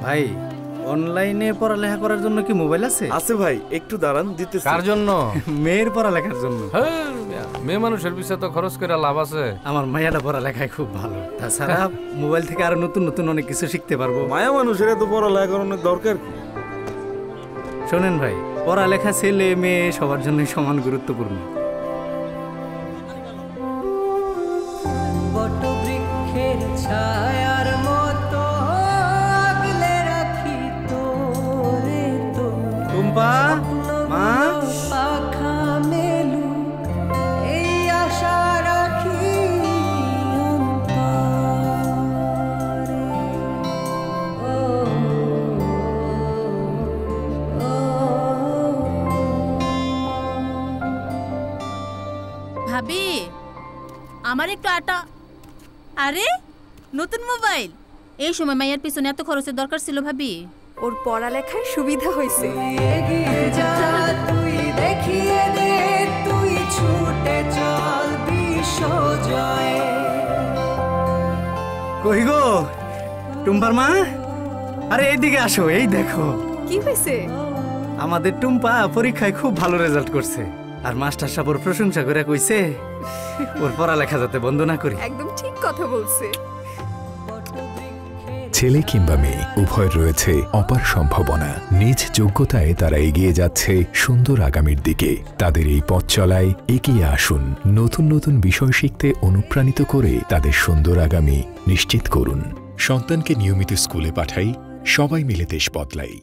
ভাই অনলাইনে পড়ালেখা করার জন্য কি মোবাইল আছে? আছে ভাই, একটু দাঁড়ান দিতেছি। কার জন্য? মেয়ের পড়ালেখার জন্য। মেয়ে মানুষের পিছনে তো খরচ করে লাভ আছে। আমার মাইয়াটা পড়ালেখায় খুব ভালো, তাছাড়া মোবাইল থেকে আরো নতুন নতুন অনেক কিছু শিখতে পারবো। মায়া মানুষের এত পড়ালেখা করানোর দরকার কি? শোনেন ভাই, পড়ালেখা ছেলে মেয়ে সবার জন্য সমান গুরুত্বপূর্ণ। বটবৃক্ষের ছায়ার মতো আগলে রাখি তোরে তো। টুম্পা মা, পাখা মেলু এই আশা রাখি অন্তরে। ও, ও, ভাবি আমার একটু আটা। আরে নতুন মোবাইল, এই সময় মাইয়ার পিছনে এত খরচের দরকার ছিল ভাবি? ওর পড়ালেখায় সুবিধা হয়েছে। এগিয়ে যা তুই, দেখিয়ে দে তুই, ছুটে চল বিশ্বজয়ে। কই গো টুম্পার মা? আরে এইদিকে আসো, এই দেখো কি হয়েছে? আমাদের টুম্পা পরীক্ষায় খুব ভালো রেজাল্ট করছে, আর মাস্টার সাহেব ওর প্রশংসা করে কইছে ওর পড়ালেখা যাতে বন্ধ না করি। একদম ঠিক কথা বলছে। ছেলে কিংবা মেয়ে উভয়ের রয়েছে অপার সম্ভাবনা। নিজ যোগ্যতায় তারা এগিয়ে যাচ্ছে সুন্দর আগামীর দিকে। তাদের এই পথ চলায় এগিয়ে আসুন, নতুন নতুন বিষয় শিখতে অনুপ্রাণিত করে তাদের সুন্দর আগামী নিশ্চিত করুন। সন্তানকে নিয়মিত স্কুলে পাঠাই, সবাই মিলে দেশ বদলাই।